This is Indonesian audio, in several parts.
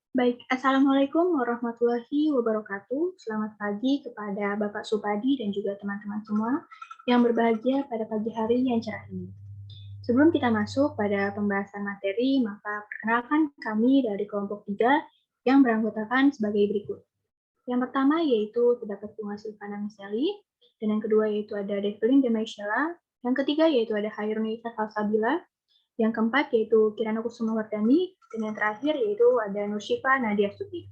Baik, Assalamualaikum warahmatullahi wabarakatuh. Selamat pagi kepada Bapak Supadi dan juga teman-teman semua yang berbahagia pada pagi hari yang cerah ini. Sebelum kita masuk pada pembahasan materi, maka perkenalkan kami dari kelompok 3 yang beranggotakan sebagai berikut. Yang pertama yaitu terdapat Bunga Silvana Miseli, dan yang kedua yaitu ada Devlin Demaisela, yang ketiga yaitu ada Hairunisa Salsabila, yang keempat yaitu Kirana Kusuma Wardani, dan yang terakhir yaitu ada Nursifa Nadia Stuti.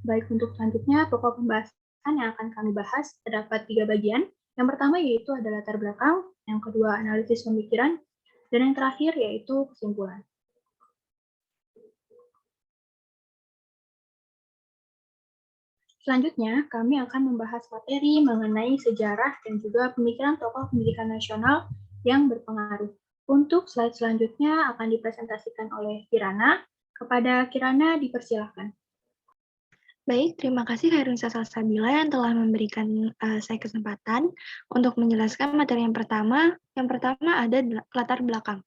Baik, untuk selanjutnya pokok pembahasan yang akan kami bahas terdapat 3 bagian. Yang pertama yaitu ada latar belakang, yang kedua analisis pemikiran, dan yang terakhir yaitu kesimpulan. Selanjutnya, kami akan membahas materi mengenai sejarah dan juga pemikiran tokoh pendidikan nasional yang berpengaruh. Untuk slide selanjutnya akan dipresentasikan oleh Kirana. Kepada Kirana dipersilahkan. Baik, terima kasih Hairunisa Salsabila yang telah memberikan saya kesempatan untuk menjelaskan materi yang pertama. Yang pertama ada latar belakang.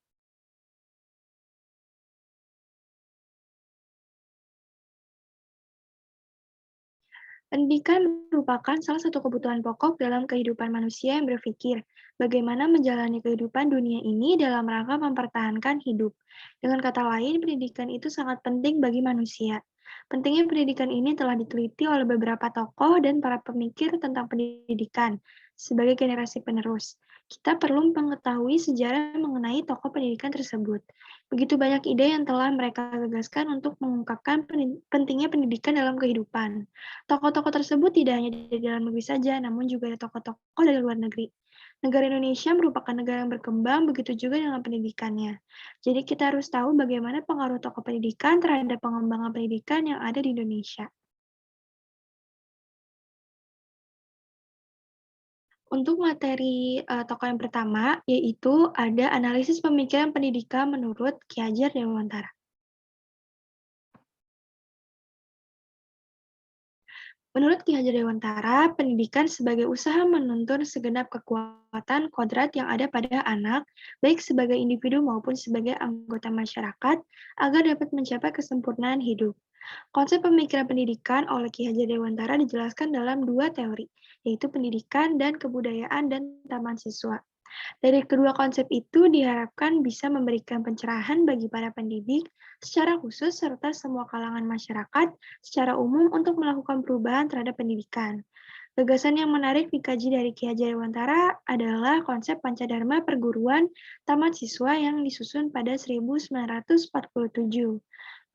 Pendidikan merupakan salah satu kebutuhan pokok dalam kehidupan manusia yang berpikir bagaimana menjalani kehidupan dunia ini dalam rangka mempertahankan hidup. Dengan kata lain, pendidikan itu sangat penting bagi manusia. Pentingnya pendidikan ini telah diteliti oleh beberapa tokoh dan para pemikir tentang pendidikan sebagai generasi penerus. Kita perlu mengetahui sejarah mengenai tokoh pendidikan tersebut. Begitu banyak ide yang telah mereka gagaskan untuk mengungkapkan pentingnya pendidikan dalam kehidupan. Tokoh-tokoh tersebut tidak hanya dari dalam negeri saja, namun juga ada tokoh-tokoh dari luar negeri. Negara Indonesia merupakan negara yang berkembang, begitu juga dengan pendidikannya. Jadi kita harus tahu bagaimana pengaruh tokoh pendidikan terhadap pengembangan pendidikan yang ada di Indonesia. Untuk materi tokoh yang pertama, yaitu ada analisis pemikiran pendidikan menurut Ki Hajar Dewantara. Menurut Ki Hajar Dewantara, pendidikan sebagai usaha menuntun segenap kekuatan kodrat yang ada pada anak, baik sebagai individu maupun sebagai anggota masyarakat, agar dapat mencapai kesempurnaan hidup. Konsep pemikiran pendidikan oleh Ki Hajar Dewantara dijelaskan dalam dua teori, yaitu pendidikan dan kebudayaan dan taman siswa. Dari kedua konsep itu diharapkan bisa memberikan pencerahan bagi para pendidik secara khusus serta semua kalangan masyarakat secara umum untuk melakukan perubahan terhadap pendidikan. Gagasan yang menarik dikaji dari Ki Hajar Dewantara adalah konsep Pancadharma Perguruan Taman Siswa yang disusun pada 1947.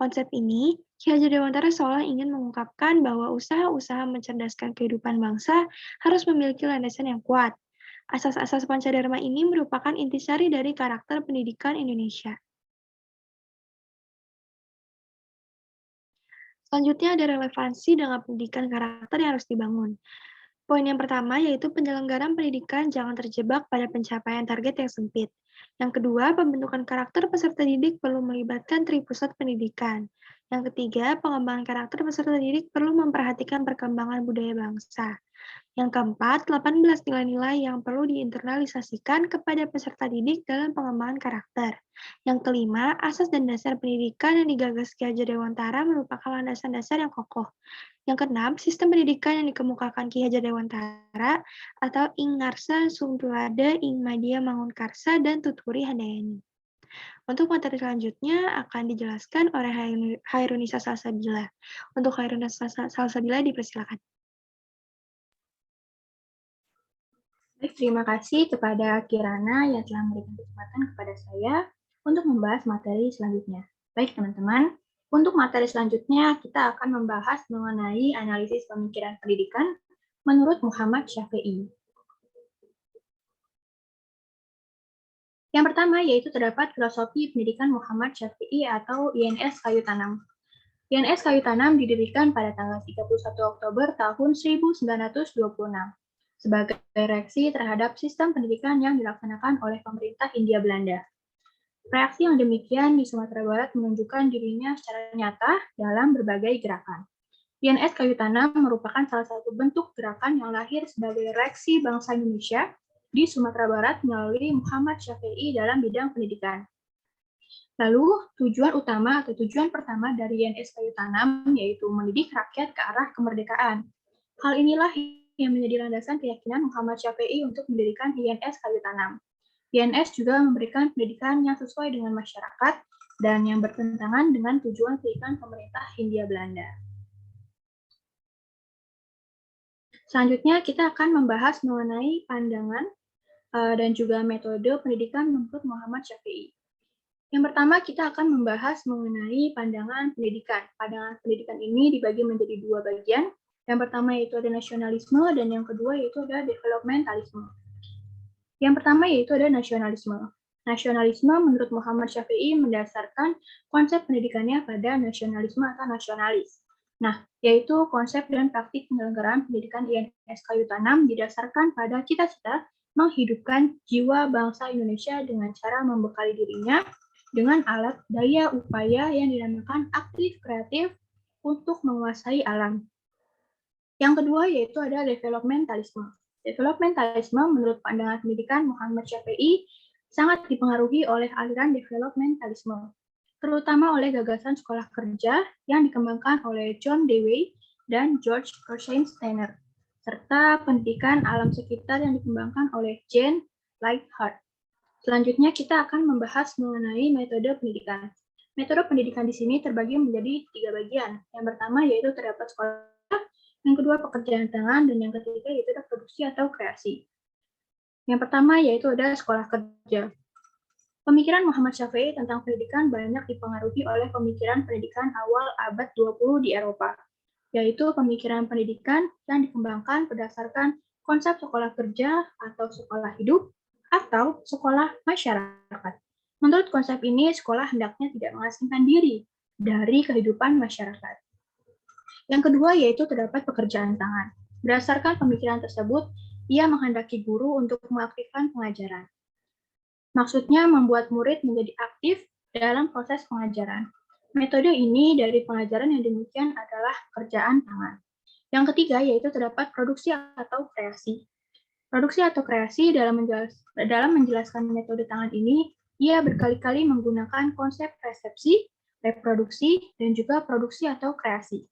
Konsep ini, Ki Hajar Dewantara seolah ingin mengungkapkan bahwa usaha-usaha mencerdaskan kehidupan bangsa harus memiliki landasan yang kuat. Asas-asas Pancadharma ini merupakan intisari dari karakter pendidikan Indonesia. Selanjutnya ada relevansi dengan pendidikan karakter yang harus dibangun. Poin yang pertama yaitu penyelenggaraan pendidikan jangan terjebak pada pencapaian target yang sempit. Yang kedua, pembentukan karakter peserta didik perlu melibatkan tripusat pendidikan. Yang ketiga, pengembangan karakter peserta didik perlu memperhatikan perkembangan budaya bangsa. Yang keempat, 18 nilai-nilai yang perlu diinternalisasikan kepada peserta didik dalam pengembangan karakter. Yang kelima, asas dan dasar pendidikan yang digagas Ki Hajar Dewantara merupakan landasan dasar yang kokoh. Yang keenam, sistem pendidikan yang dikemukakan Ki Hajar Dewantara atau Ing Ngarsa Sumtuada Ing Madya Mangunkarsa dan Tuturi Handayani. Untuk materi selanjutnya akan dijelaskan oleh Hairunisa Salsabila. Untuk Hairunisa Salsabila dipersilakan. Baik, terima kasih kepada Kirana yang telah memberikan kesempatan kepada saya untuk membahas materi selanjutnya. Baik, teman-teman, untuk materi selanjutnya kita akan membahas mengenai analisis pemikiran pendidikan menurut Muhammad Syafi'i. Yang pertama yaitu terdapat filosofi pendidikan Muhammad Syafi'i atau INS Kayu Tanam. INS Kayu Tanam didirikan pada tanggal 31 Oktober tahun 1926 sebagai reaksi terhadap sistem pendidikan yang dilaksanakan oleh pemerintah Hindia Belanda. Reaksi yang demikian di Sumatera Barat menunjukkan dirinya secara nyata dalam berbagai gerakan. INS Kayu Tanam merupakan salah satu bentuk gerakan yang lahir sebagai reaksi bangsa Indonesia di Sumatera Barat melalui Muhammad Syafi'i dalam bidang pendidikan. Lalu, tujuan utama atau tujuan pertama dari YNS Kayu Tanam yaitu mendidik rakyat ke arah kemerdekaan. Hal inilah yang menjadi landasan keyakinan Muhammad Syafi'i untuk mendirikan YNS Kayu Tanam. YNS juga memberikan pendidikan yang sesuai dengan masyarakat dan yang bertentangan dengan tujuan pendidikan pemerintah Hindia Belanda. Selanjutnya, kita akan membahas mengenai pandangan dan juga metode pendidikan menurut Muhammad Syafi'i. Yang pertama, kita akan membahas mengenai pandangan pendidikan. Pandangan pendidikan ini dibagi menjadi dua bagian. Yang pertama yaitu ada nasionalisme, dan yang kedua yaitu ada developmentalisme. Yang pertama yaitu ada nasionalisme. Nasionalisme menurut Muhammad Syafi'i mendasarkan konsep pendidikannya pada nasionalisme atau nasionalis. Nah, yaitu konsep dan praktik penyelenggaraan pendidikan YNS Kayu Tanam didasarkan pada cita-cita menghidupkan jiwa bangsa Indonesia dengan cara membekali dirinya dengan alat daya upaya yang dinamakan aktif kreatif untuk menguasai alam. Yang kedua yaitu ada developmentalisme. Developmentalisme menurut pandangan pendidikan Muhammad Syafi'i sangat dipengaruhi oleh aliran developmentalisme, terutama oleh gagasan sekolah kerja yang dikembangkan oleh John Dewey dan George Gershon Steiner, serta pendidikan alam sekitar yang dikembangkan oleh Jane Lightheart. Selanjutnya kita akan membahas mengenai metode pendidikan. Metode pendidikan di sini terbagi menjadi 3 bagian. Yang pertama yaitu terdapat sekolah, yang kedua pekerjaan tangan, dan yang ketiga yaitu ada produksi atau kreasi. Yang pertama yaitu ada sekolah kerja. Pemikiran Muhammad Syafi'i tentang pendidikan banyak dipengaruhi oleh pemikiran pendidikan awal abad 20 di Eropa, yaitu pemikiran pendidikan yang dikembangkan berdasarkan konsep sekolah kerja atau sekolah hidup, atau sekolah masyarakat. Menurut konsep ini, sekolah hendaknya tidak mengasingkan diri dari kehidupan masyarakat. Yang kedua yaitu terdapat pekerjaan tangan. Berdasarkan pemikiran tersebut, ia menghendaki guru untuk mengaktifkan pengajaran. Maksudnya membuat murid menjadi aktif dalam proses pengajaran. Metode ini dari pengajaran yang demikian adalah pekerjaan tangan. Yang ketiga yaitu terdapat produksi atau kreasi. Produksi atau kreasi dalam menjelaskan metode tangan ini, ia berkali-kali menggunakan konsep resepsi, reproduksi, dan juga produksi atau kreasi.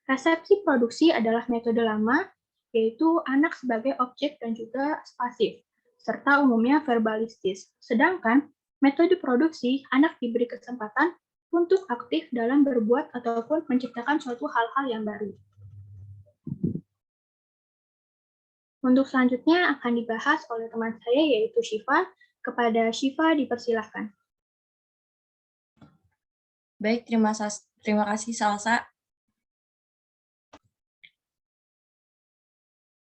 Resepsi produksi adalah metode lama, yaitu anak sebagai objek dan juga spasif, serta umumnya verbalistis. Sedangkan metode produksi, anak diberi kesempatan untuk aktif dalam berbuat ataupun menciptakan suatu hal-hal yang baru. Untuk selanjutnya akan dibahas oleh teman saya yaitu Syifa. Kepada Syifa dipersilahkan. Baik, terima kasih Salsa.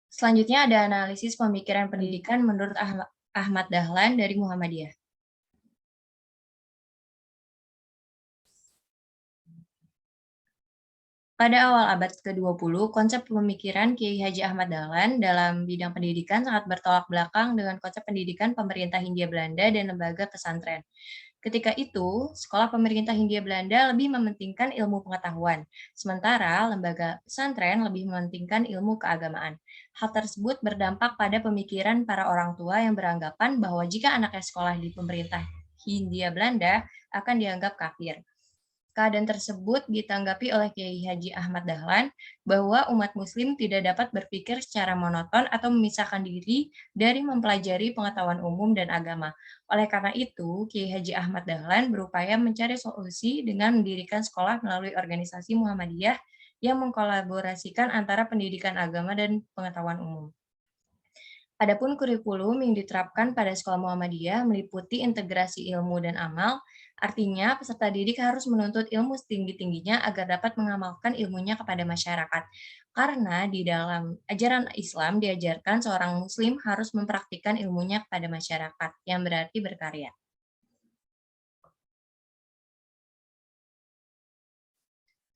Selanjutnya ada analisis pemikiran pendidikan menurut Ahmad Dahlan dari Muhammadiyah. Pada awal abad ke-20, konsep pemikiran Kiai Haji Ahmad Dahlan dalam bidang pendidikan sangat bertolak belakang dengan konsep pendidikan pemerintah Hindia Belanda dan lembaga pesantren. Ketika itu, sekolah pemerintah Hindia Belanda lebih mementingkan ilmu pengetahuan, sementara lembaga pesantren lebih mementingkan ilmu keagamaan. Hal tersebut berdampak pada pemikiran para orang tua yang beranggapan bahwa jika anaknya sekolah di pemerintah Hindia Belanda akan dianggap kafir. Keadaan tersebut ditanggapi oleh Kiai Haji Ahmad Dahlan bahwa umat muslim tidak dapat berpikir secara monoton atau memisahkan diri dari mempelajari pengetahuan umum dan agama. Oleh karena itu, Kiai Haji Ahmad Dahlan berupaya mencari solusi dengan mendirikan sekolah melalui organisasi Muhammadiyah yang mengkolaborasikan antara pendidikan agama dan pengetahuan umum. Adapun kurikulum yang diterapkan pada sekolah Muhammadiyah meliputi integrasi ilmu dan amal, artinya peserta didik harus menuntut ilmu setinggi-tingginya agar dapat mengamalkan ilmunya kepada masyarakat. Karena di dalam ajaran Islam diajarkan seorang muslim harus mempraktikkan ilmunya kepada masyarakat, yang berarti berkarya.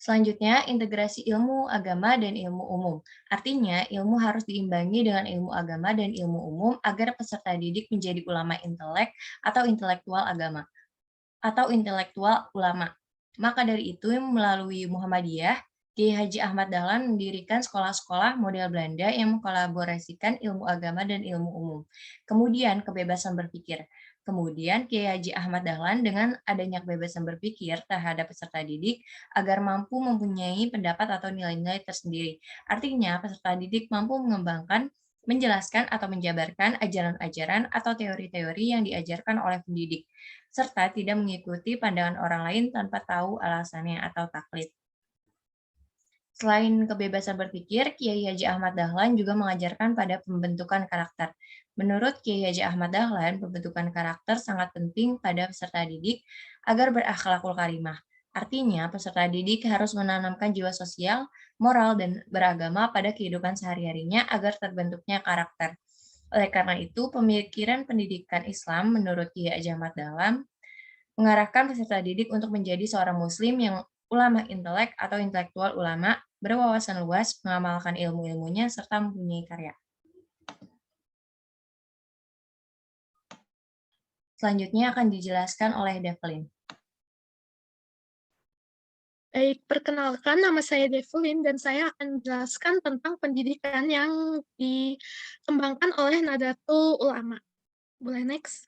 Selanjutnya, integrasi ilmu agama dan ilmu umum. Artinya, ilmu harus diimbangi dengan ilmu agama dan ilmu umum agar peserta didik menjadi ulama intelek atau intelektual agama atau intelektual ulama. Maka dari itu, melalui Muhammadiyah, Kiai Haji Ahmad Dahlan mendirikan sekolah-sekolah model Belanda yang mengkolaborasikan ilmu agama dan ilmu umum. Kemudian kebebasan berpikir. Kemudian Kiai Haji Ahmad Dahlan dengan adanya kebebasan berpikir terhadap peserta didik agar mampu mempunyai pendapat atau nilai-nilai tersendiri. Artinya peserta didik mampu mengembangkan, menjelaskan atau menjabarkan ajaran-ajaran atau teori-teori yang diajarkan oleh pendidik, serta tidak mengikuti pandangan orang lain tanpa tahu alasannya atau taklid. Selain kebebasan berpikir, Kiai Haji Ahmad Dahlan juga mengajarkan pada pembentukan karakter. Menurut Kiai Haji Ahmad Dahlan, pembentukan karakter sangat penting pada peserta didik agar berakhlakul karimah. Artinya, peserta didik harus menanamkan jiwa sosial, moral, dan beragama pada kehidupan sehari-harinya agar terbentuknya karakter. Oleh karena itu, pemikiran pendidikan Islam menurut Kiai Haji Ahmad Dahlan mengarahkan peserta didik untuk menjadi seorang muslim yang ulama intelek atau intelektual ulama, berwawasan luas, mengamalkan ilmu-ilmunya, serta mempunyai karya. Selanjutnya akan dijelaskan oleh Devlin. Baik, perkenalkan nama saya Devlin dan saya akan menjelaskan tentang pendidikan yang dikembangkan oleh Nahdlatul Ulama. Boleh next?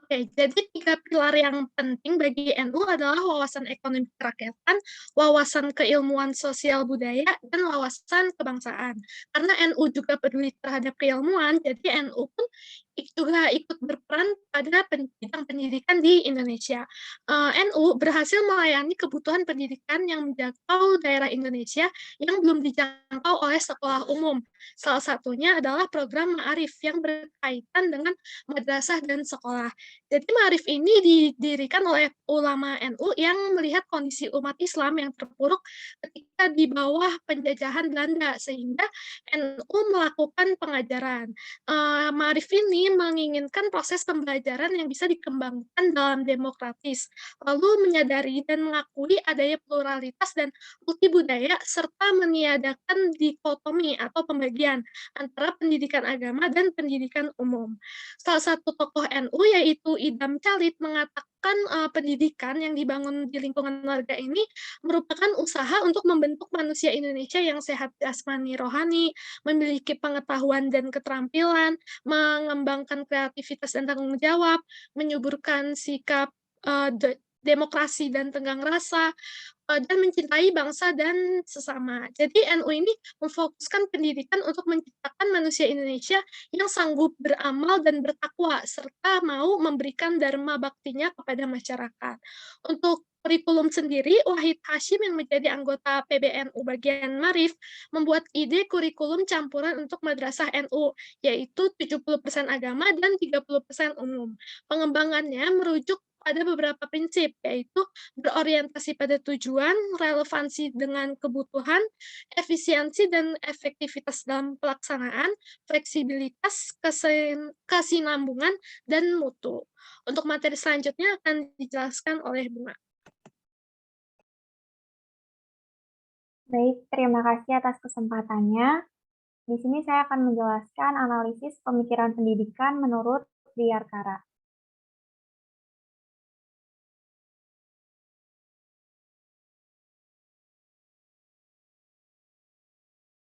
Oke, jadi 3 pilar yang penting bagi NU adalah wawasan ekonomi kerakyatan, wawasan keilmuan sosial budaya, dan wawasan kebangsaan. Karena NU juga peduli terhadap keilmuan, jadi NU pun juga ikut berperan pada bidang pendidikan di Indonesia. NU berhasil melayani kebutuhan pendidikan yang menjangkau daerah Indonesia yang belum dijangkau oleh sekolah umum. Salah satunya adalah program Ma'arif yang berkaitan dengan madrasah dan sekolah. Jadi Ma'arif ini didirikan oleh ulama NU yang melihat kondisi umat Islam yang terpuruk ketika di bawah penjajahan Belanda, sehingga NU melakukan pengajaran. Ma'arif ini menginginkan proses pembelajaran yang bisa dikembangkan dalam demokratis, lalu menyadari dan mengakui adanya pluralitas dan multi budaya, serta meniadakan dikotomi atau pembagian antara pendidikan agama dan pendidikan umum. Salah satu tokoh NU yaitu Idam Khalid mengatakan pendidikan yang dibangun di lingkungan warga ini merupakan usaha untuk membentuk manusia Indonesia yang sehat jasmani rohani, memiliki pengetahuan dan keterampilan, mengembangkan kreativitas dan tanggung jawab, menyuburkan sikap demokrasi dan tenggang rasa, dan mencintai bangsa dan sesama. Jadi NU ini memfokuskan pendidikan untuk menciptakan manusia Indonesia yang sanggup beramal dan bertakwa, serta mau memberikan dharma baktinya kepada masyarakat. Untuk kurikulum sendiri, Wahid Hashim yang menjadi anggota PBNU bagian Marif membuat ide kurikulum campuran untuk madrasah NU, yaitu 70% agama dan 30% umum. Pengembangannya merujuk pada beberapa prinsip, yaitu berorientasi pada tujuan, relevansi dengan kebutuhan, efisiensi dan efektivitas dalam pelaksanaan, fleksibilitas, kesinambungan, dan mutu. Untuk materi selanjutnya akan dijelaskan oleh Bunga. Baik, terima kasih atas kesempatannya. Di sini saya akan menjelaskan analisis pemikiran pendidikan menurut Diyarkara.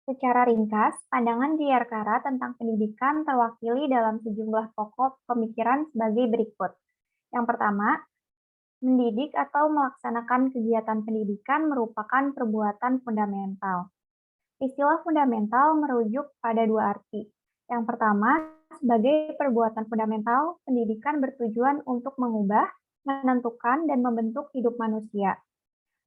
Secara ringkas, pandangan Diyarkara tentang pendidikan terwakili dalam sejumlah pokok pemikiran sebagai berikut. Yang pertama, mendidik atau melaksanakan kegiatan pendidikan merupakan perbuatan fundamental. Istilah fundamental merujuk pada dua arti. Yang pertama, sebagai perbuatan fundamental, pendidikan bertujuan untuk mengubah, menentukan, dan membentuk hidup manusia.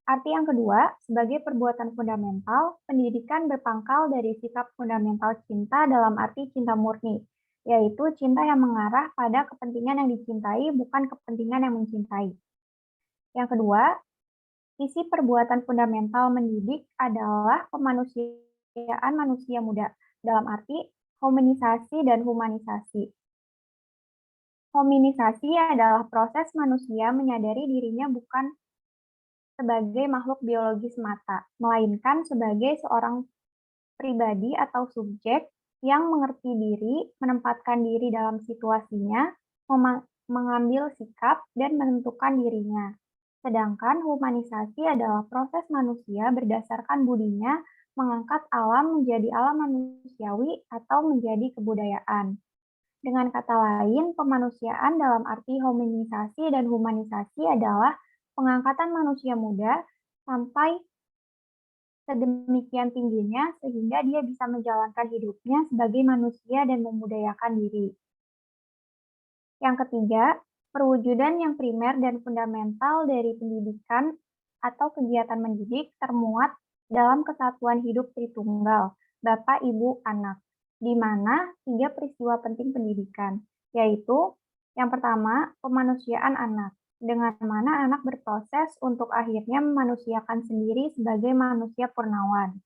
Arti yang kedua, sebagai perbuatan fundamental, pendidikan berpangkal dari sikap fundamental cinta dalam arti cinta murni, yaitu cinta yang mengarah pada kepentingan yang dicintai, bukan kepentingan yang mencintai. Yang kedua, isi perbuatan fundamental mendidik adalah kemanusiaan manusia muda, dalam arti hominisasi dan humanisasi. Hominisasi adalah proses manusia menyadari dirinya bukan sebagai makhluk biologis semata, melainkan sebagai seorang pribadi atau subjek yang mengerti diri, menempatkan diri dalam situasinya, mengambil sikap, dan menentukan dirinya. Sedangkan humanisasi adalah proses manusia berdasarkan budinya mengangkat alam menjadi alam manusiawi atau menjadi kebudayaan. Dengan kata lain, pemanusiaan dalam arti hominisasi dan humanisasi adalah pengangkatan manusia muda sampai sedemikian tingginya sehingga dia bisa menjalankan hidupnya sebagai manusia dan membudayakan diri. Yang ketiga, perwujudan yang primer dan fundamental dari pendidikan atau kegiatan mendidik termuat dalam kesatuan hidup Tritunggal, Bapak, Ibu, Anak, di mana 3 peristiwa penting pendidikan, yaitu yang pertama, pemanusiaan anak, dengan mana anak berproses untuk akhirnya memanusiakan sendiri sebagai manusia purnawan.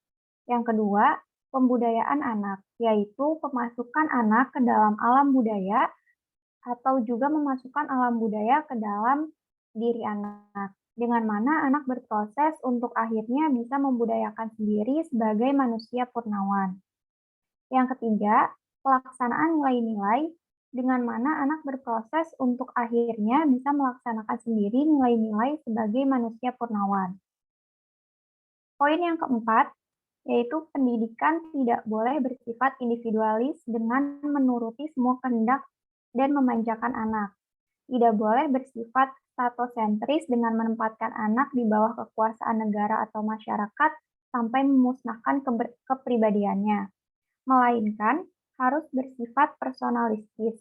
Yang kedua, pembudayaan anak, yaitu pemasukan anak ke dalam alam budaya atau juga memasukkan alam budaya ke dalam diri anak, dengan mana anak berproses untuk akhirnya bisa membudayakan sendiri sebagai manusia purnawan. Yang ketiga, pelaksanaan nilai-nilai, dengan mana anak berproses untuk akhirnya bisa melaksanakan sendiri nilai-nilai sebagai manusia purnawan. Poin yang keempat, yaitu pendidikan tidak boleh bersifat individualis dengan menuruti semua kehendak dan memanjakan anak. Tidak boleh bersifat statosentris dengan menempatkan anak di bawah kekuasaan negara atau masyarakat sampai memusnahkan kepribadiannya, melainkan harus bersifat personalistis,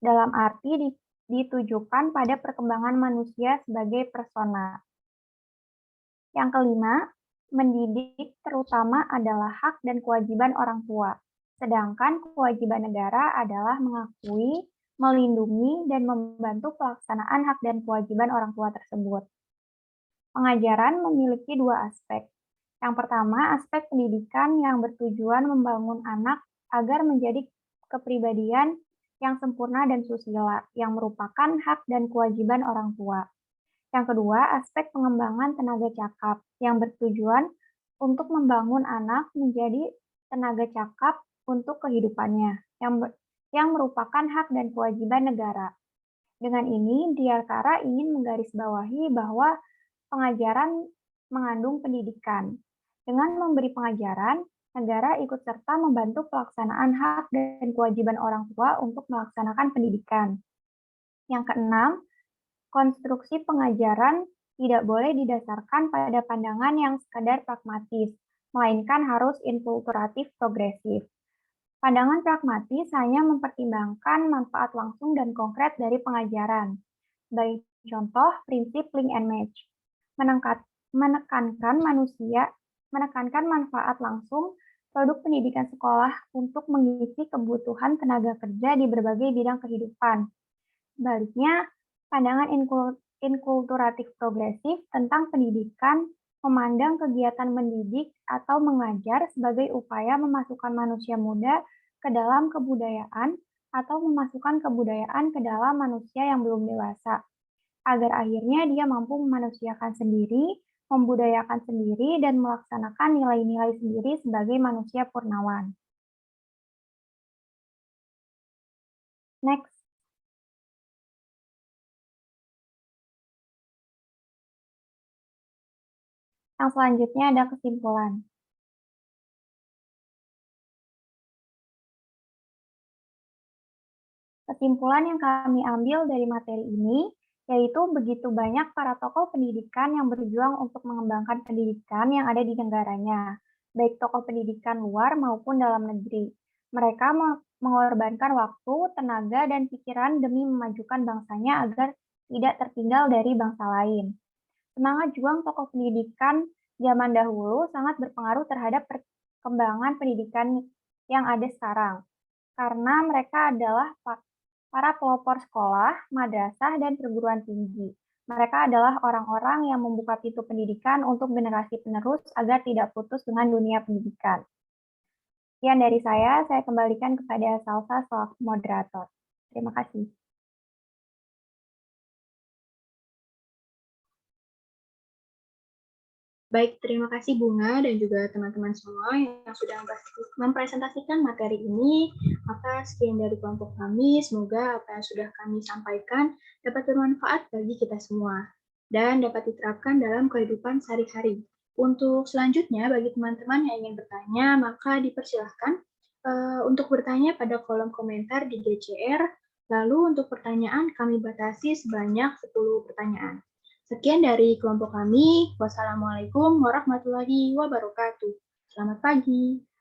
dalam arti ditujukan pada perkembangan manusia sebagai persona. Yang kelima, mendidik terutama adalah hak dan kewajiban orang tua. Sedangkan kewajiban negara adalah mengakui, melindungi, dan membantu pelaksanaan hak dan kewajiban orang tua tersebut. Pengajaran memiliki 2 aspek. Yang pertama, aspek pendidikan yang bertujuan membangun anak agar menjadi kepribadian yang sempurna dan susila, yang merupakan hak dan kewajiban orang tua. Yang kedua, aspek pengembangan tenaga cakap, yang bertujuan untuk membangun anak menjadi tenaga cakap untuk kehidupannya, yang merupakan hak dan kewajiban negara. Dengan ini, Diyarkara ingin menggarisbawahi bahwa pengajaran mengandung pendidikan. Dengan memberi pengajaran, negara ikut serta membantu pelaksanaan hak dan kewajiban orang tua untuk melaksanakan pendidikan. Yang keenam, konstruksi pengajaran tidak boleh didasarkan pada pandangan yang sekadar pragmatis, melainkan harus inkulturatif progresif. Pandangan pragmatis hanya mempertimbangkan manfaat langsung dan konkret dari pengajaran. Sebagai contoh, prinsip link and match. Menekankan manfaat langsung produk pendidikan sekolah untuk mengisi kebutuhan tenaga kerja di berbagai bidang kehidupan. Sebaliknya, pandangan inkulturatif progresif tentang pendidikan memandang kegiatan mendidik atau mengajar sebagai upaya memasukkan manusia muda ke dalam kebudayaan atau memasukkan kebudayaan ke dalam manusia yang belum dewasa, agar akhirnya dia mampu memanusiakan sendiri, membudayakan sendiri, dan melaksanakan nilai-nilai sendiri sebagai manusia purnawan. Next. Yang selanjutnya ada kesimpulan. Kesimpulan yang kami ambil dari materi ini, yaitu begitu banyak para tokoh pendidikan yang berjuang untuk mengembangkan pendidikan yang ada di negaranya, baik tokoh pendidikan luar maupun dalam negeri. Mereka mengorbankan waktu, tenaga, dan pikiran demi memajukan bangsanya agar tidak tertinggal dari bangsa lain. Semangat juang tokoh pendidikan zaman dahulu sangat berpengaruh terhadap perkembangan pendidikan yang ada sekarang, karena mereka adalah para pelopor sekolah, madrasah, dan perguruan tinggi. Mereka adalah orang-orang yang membuka pintu pendidikan untuk generasi penerus agar tidak putus dengan dunia pendidikan. Sekian dari saya kembalikan kepada Salsa selaku moderator. Terima kasih. Baik, terima kasih Bunga dan juga teman-teman semua yang sudah mempresentasikan materi ini. Maka sekian dari kelompok kami, semoga apa yang sudah kami sampaikan dapat bermanfaat bagi kita semua dan dapat diterapkan dalam kehidupan sehari-hari. Untuk selanjutnya, bagi teman-teman yang ingin bertanya, maka dipersilahkan untuk bertanya pada kolom komentar di GCR. Lalu untuk pertanyaan kami batasi sebanyak 10 pertanyaan. Sekian dari kelompok kami. Wassalamualaikum warahmatullahi wabarakatuh. Selamat pagi.